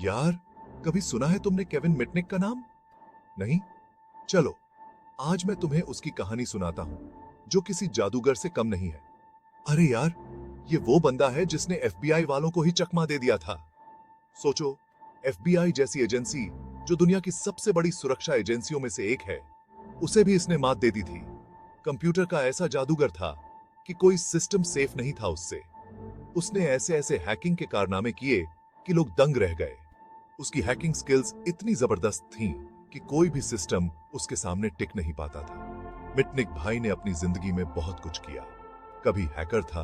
यार, कभी सुना है तुमने केविन मिटनिक का नाम? नहीं? चलो, आज मैं तुम्हें उसकी कहानी सुनाता हूं, जो किसी जादूगर से कम नहीं है। अरे यार, ये वो बंदा है जिसने एफबीआई वालों को ही चकमा दे दिया था। सोचो, एफबीआई जैसी एजेंसी, जो दुनिया की सबसे बड़ी सुरक्षा एजेंसियों में से एक है, उसे भी इसने मात दे दी थी। कंप्यूटर का ऐसा जादूगर था कि कोई सिस्टम सेफ नहीं था उससे। उसने ऐसे ऐसे हैकिंग के कारनामे किए कि लोग दंग रह गए। उसकी हैकिंग स्किल्स इतनी जबरदस्त थीं कि कोई भी सिस्टम उसके सामने टिक नहीं पाता था। मिटनिक भाई ने अपनी जिंदगी में बहुत कुछ किया। कभी हैकर था,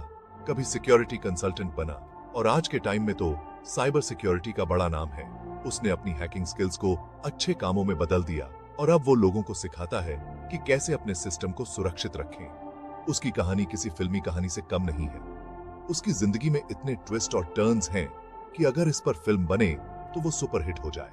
कभी सिक्योरिटी कंसल्टेंट बना, और आज के टाइम में तो साइबर सिक्योरिटी का बड़ा नाम है। उसने अपनी हैकिंग स्किल्स को अच्छे कामों में बदल दिया और अब वो लोगों को सिखाता है कि कैसे अपने सिस्टम को सुरक्षित रखें। उसकी कहानी किसी फिल्मी कहानी से कम नहीं है। उसकी जिंदगी में इतने ट्विस्ट और टर्न्स हैं कि अगर इस पर फिल्म बने तो वो सुपरहिट हो जाए।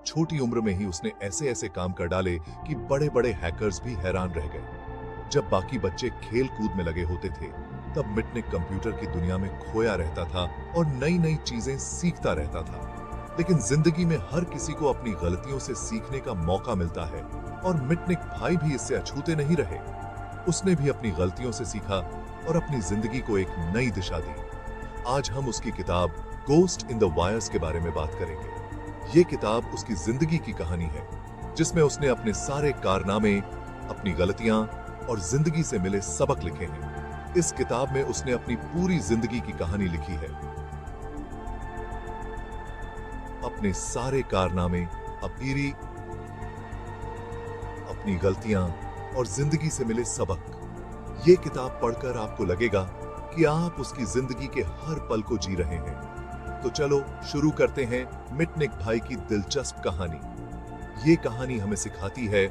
छोटी उम्र में ही उसने ऐसे ऐसे काम कर डाले कि बड़े बड़े हैकर्स भी हैरान रह गए। जब बाकी बच्चे खेल कूद में लगे होते थे, तब मिटनिक कंप्यूटर की दुनिया में खोया रहता था और नई नई चीजें सीखता रहता था। लेकिन जिंदगी में हर किसी को अपनी गलतियों से सीखने का मौका मिलता है, और मिटनिक भाई भी इससे अछूते नहीं रहे। उसने भी अपनी गलतियों से सीखा और अपनी जिंदगी को एक नई दिशा दी। आज हम उसकी किताब गोस्ट इन द वायर्स के बारे में बात करेंगे। ये किताब उसकी जिंदगी की कहानी है, जिसमें उसने अपने सारे कारनामे, अपनी गलतियां और जिंदगी से मिले सबक लिखे हैं। इस किताब में उसने अपनी पूरी जिंदगी की कहानी लिखी है। अपने सारे कारनामे, अपनी गलतियां और जिंदगी से मिले सबक। ये किताब पढ़कर आपको लगेगा कि आप उसकी जिंदगी के हर पल को जी रहे हैं। तो चलो शुरू करते हैं मिटनिक भाई की दिलचस्प कहानी। ये कहानी हमें सिखाती है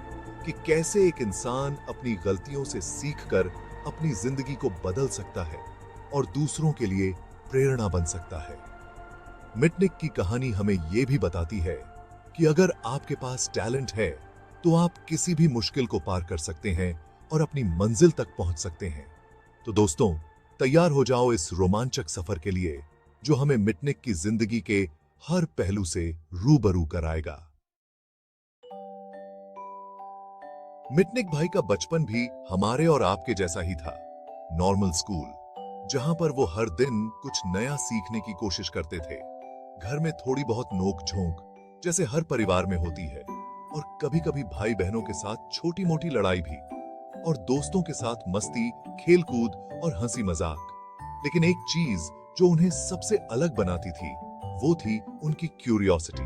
कि कैसे एक इंसान अपनी गलतियों से सीखकर अपनी जिंदगी को बदल सकता है और दूसरों के लिए प्रेरणा बन सकता है। मिटनिक की कहानी हमें यह भी बताती है कि अगर आपके पास टैलेंट है तो आप किसी भी मुश्किल को पार कर सकते हैं और अपनी मंजिल तक पहुंच सकते हैं। तो दोस्तों, तैयार हो जाओ इस रोमांचक सफर के लिए, जो हमें मिटनिक की जिंदगी के हर पहलू से रूबरू कराएगा। मिटनिक भाई का बचपन भी हमारे और आपके जैसा ही था। नॉर्मल स्कूल, जहां पर वो हर दिन कुछ नया सीखने की कोशिश करते थे। घर में थोड़ी बहुत नोक झोंक, जैसे हर परिवार में होती है, और कभी कभी भाई बहनों के साथ छोटी मोटी लड़ाई भी, और दोस्तों के साथ मस्ती, खेलकूद और हंसी मजाक। लेकिन एक चीज जो उन्हें सबसे अलग बनाती थी, वो थी उनकी क्यूरियोसिटी,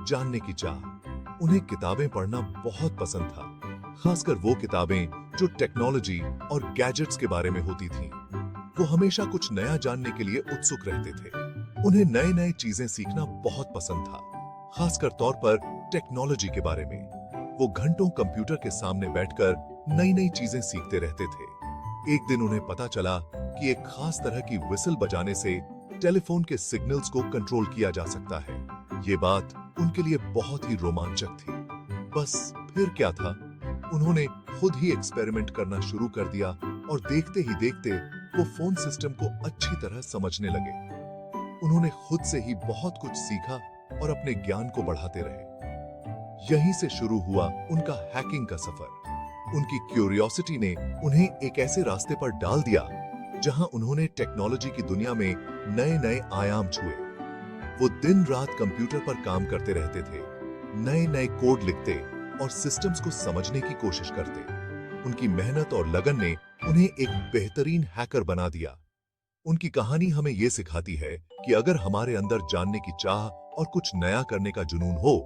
जानने की चाह। उन्हें किताबें पढ़ना बहुत पसंद था, खासकर वो किताबें जो टेक्नोलॉजी और गैजेट्स के बारे में होती थीं। वो हमेशा कुछ नया जानने के लिए उत्सुक रहते थे। उन्हें नए नए चीजें सीखना बहुत पसंद था, खासकर तौर पर टेक्नोलॉजी के बारे में। वो घंटों कंप्यूटर के सामने बैठकर नई नई चीजें सीखते रहते थे। एक दिन उन्हें पता चला कि एक खास तरह की विसल बजाने से टेलीफोन के सिग्नल्स को कंट्रोल किया जा सकता है। ये बात उनके लिए बहुत ही रोमांचक थी। बस फिर क्या था, उन्होंने खुद ही एक्सपेरिमेंट करना शुरू कर दिया, और देखते ही देखते वो फोन सिस्टम को अच्छी तरह समझने लगे। उन्होंने खुद से ही बहुत कुछ सीखा और अपने ज्ञान को बढ़ाते रहे। यहीं से शुरू हुआ उनका हैकिंग का सफर। उनकी क्यूरियोसिटी ने उन्हें एक ऐसे रास्ते पर डाल दिया जहां उन्होंने टेक्नोलॉजी की दुनिया में नए नए आयाम छुए। वो दिन रात कंप्यूटर पर काम करते रहते थे, नए नए कोड लिखते और सिस्टम्स को समझने की कोशिश करते। उनकी मेहनत और लगन ने उन्हें एक बेहतरीन हैकर बना दिया। उनकी कहानी हमें यह सिखाती है कि अगर हमारे अंदर जानने की चाह और कुछ नया करने का जुनून हो,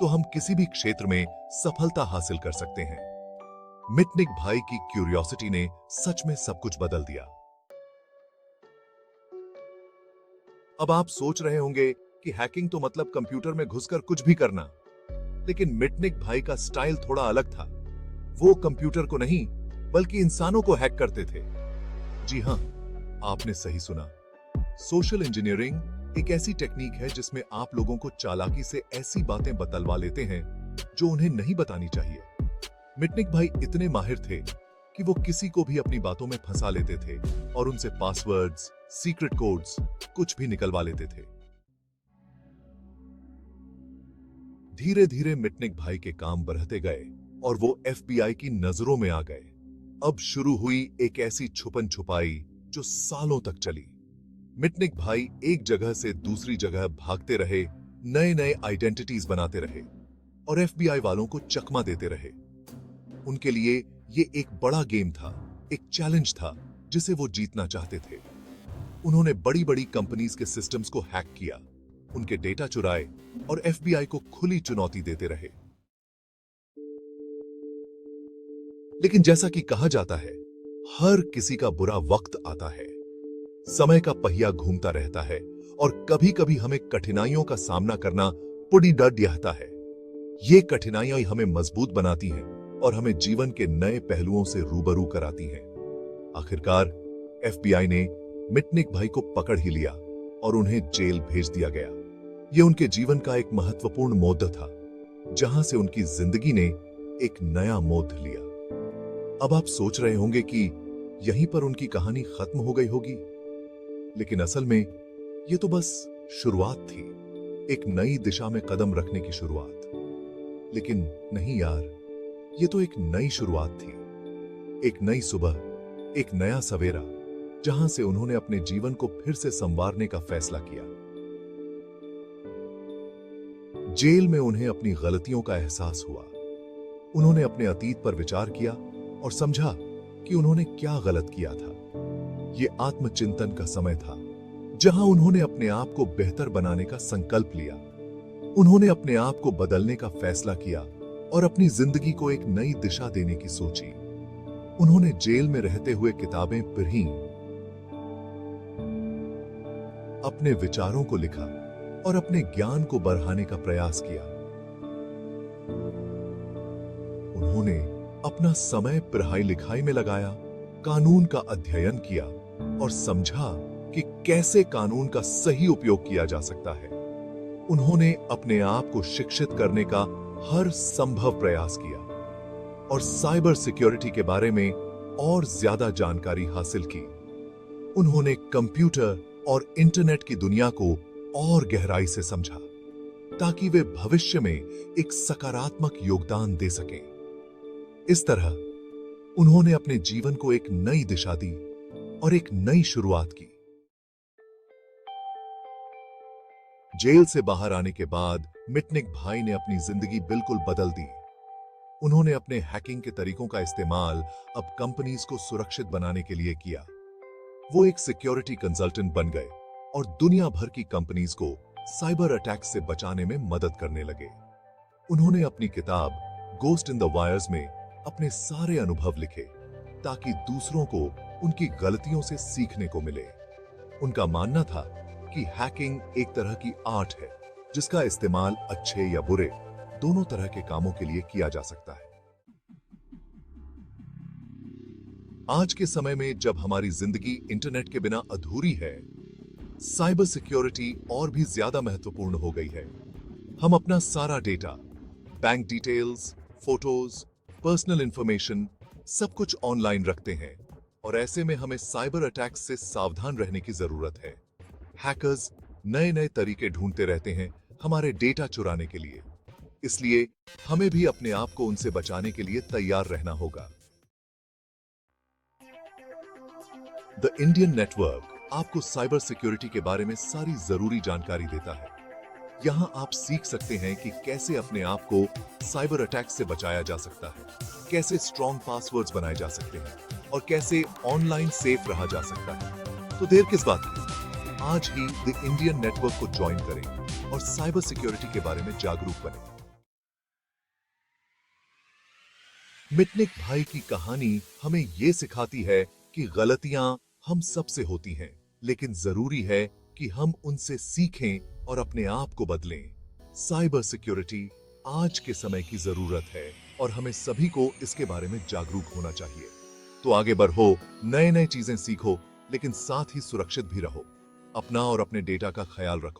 तो हम किसी भी क्षेत्र में सफलता हासिल कर सकते हैं। मिटनिक भाई की क्यूरियोसिटी ने सच में सब कुछ बदल दिया। अब आप सोच रहे होंगे कि हैकिंग तो मतलब कंप्यूटर में घुसकर कुछ भी करना, लेकिन मिटनिक भाई का स्टाइल थोड़ा अलग था। वो कंप्यूटर को नहीं, बल्कि इंसानों को हैक करते थे। जी हां, आपने सही सुना। सोशल इंजीनियरिंग एक ऐसी टेक्निक है जिसमें आप लोगों को चालाकी से ऐसी बातें बतलवा लेते हैं जो उन्हें नहीं बतानी चाहिए। मिटनिक भाई इतने माहिर थे कि वो किसी को भी अपनी बातों में फंसा लेते थे और उनसे पासवर्ड्स, सीक्रेट कोड्स कुछ भी निकलवा लेते थे। धीरे धीरे मिटनिक भाई के काम बढ़ते गए और वो एफबीआई की नजरों में आ गए। अब शुरू हुई एक ऐसी छुपन छुपाई जो सालों तक चली। मिटनिक भाई एक जगह से दूसरी जगह भागते रहे, नए नए आइडेंटिटीज बनाते रहे और एफबीआई वालों को चकमा देते रहे। उनके लिए ये एक बड़ा गेम था, एक चैलेंज था जिसे वो जीतना चाहते थे। उन्होंने बड़ी बड़ी कंपनीज के सिस्टम्स को हैक किया, उनके डेटा चुराए और एफबीआई को खुली चुनौती देते रहे। लेकिन जैसा कि कहा जाता है, हर किसी का बुरा वक्त आता है। समय का पहिया घूमता रहता है और कभी कभी हमें कठिनाइयों का सामना करना पुड़ी डर यहता है। ये कठिनाइयां हमें मजबूत बनाती हैं और हमें जीवन के नए पहलुओं से रूबरू कराती हैं। आखिरकार एफबीआई ने मिटनिक भाई को पकड़ ही लिया और उन्हें जेल भेज दिया गया। यह उनके जीवन का एक महत्वपूर्ण मोड़ था, जहां से उनकी जिंदगी ने एक नया मोड़ लिया। अब आप सोच रहे होंगे कि यहीं पर उनकी कहानी खत्म हो गई होगी, लेकिन असल में यह तो बस शुरुआत थी, एक नई दिशा में कदम रखने की शुरुआत। लेकिन नहीं यार, यह तो एक नई शुरुआत थी, एक नई सुबह, एक नया सवेरा, जहां से उन्होंने अपने जीवन को फिर से संवारने का फैसला किया। जेल में उन्हें अपनी गलतियों का एहसास हुआ। उन्होंने अपने अतीत पर विचार किया और समझा कि उन्होंने क्या गलत किया था। यह आत्मचिंतन का समय था, जहां उन्होंने अपने आप को बेहतर बनाने का संकल्प लिया। उन्होंने अपने आप को बदलने का फैसला किया और अपनी जिंदगी को एक नई दिशा देने की सोची। उन्होंने जेल में रहते हुए किताबें पढ़ीं, अपने विचारों को लिखा और अपने ज्ञान को बढ़ाने का प्रयास किया। उन्होंने अपना समय पढ़ाई लिखाई में लगाया, कानून का अध्ययन किया और समझा कि कैसे कानून का सही उपयोग किया जा सकता है। उन्होंने अपने आप को शिक्षित करने का हर संभव प्रयास किया और साइबर सिक्योरिटी के बारे में और ज्यादा जानकारी हासिल की। उन्होंने कंप्यूटर और इंटरनेट की दुनिया को और गहराई से समझा, ताकि वे भविष्य में एक सकारात्मक योगदान दे सकें। इस तरह उन्होंने अपने जीवन को एक नई दिशा दी और एक नई शुरुआत की। जेल से बाहर आने के बाद मिटनिक भाई ने अपनी जिंदगी बिल्कुल बदल दी। उन्होंने अपने हैकिंग के तरीकों का इस्तेमाल अब कंपनीज को सुरक्षित बनाने के लिए किया। वो एक सिक्योरिटी कंसल्टेंट बन गए और दुनिया भर की कंपनीज को साइबर अटैक्स से बचाने में मदद करने लगे। उन्होंने अपनी किताब गोस्ट इन द वायर्स में अपने सारे अनुभव लिखे, ताकि दूसरों को उनकी गलतियों से सीखने को मिले। उनका मानना था कि हैकिंग एक तरह की आर्ट है, जिसका इस्तेमाल अच्छे या बुरे दोनों तरह के कामों के लिए किया जा सकता है। आज के समय में जब हमारी जिंदगी इंटरनेट के बिना अधूरी है, साइबर सिक्योरिटी और भी ज्यादा महत्वपूर्ण हो गई है। हम अपना सारा data, bank details, photos, personal information सब कुछ ऑनलाइन रखते हैं और ऐसे में हमें साइबर अटैक्स से सावधान रहने की जरूरत है। हैकर्स नए नए तरीके ढूंढते रहते हैं हमारे डेटा चुराने के लिए, इसलिए हमें भी अपने आप को उनसे बचाने के लिए तैयार रहना होगा। द इंडियन नेटवर्क आपको साइबर सिक्योरिटी के बारे में सारी जरूरी जानकारी देता है। यहाँ आप सीख सकते हैं कि कैसे अपने आप को साइबर अटैक से बचाया जा सकता है, कैसे स्ट्रॉन्ग पासवर्ड्स बनाए जा सकते हैं और कैसे ऑनलाइन सेफ रहा जा सकता है। तो देर किस बात की, आज ही द इंडियन नेटवर्क को ज्वाइन करें और साइबर सिक्योरिटी के बारे में जागरूक बने। मिटनिक भाई की कहानी हमें यह सिखाती है कि गलतियां हम सबसे होती हैं, लेकिन जरूरी है कि हम उनसे सीखें और अपने आप को बदलें। साइबर सिक्योरिटी आज के समय की जरूरत है और हमें सभी को इसके बारे में जागरूक होना चाहिए। तो आगे बढ़ो, नए नए चीजें सीखो, लेकिन साथ ही सुरक्षित भी रहो। अपना और अपने डेटा का ख्याल रखो।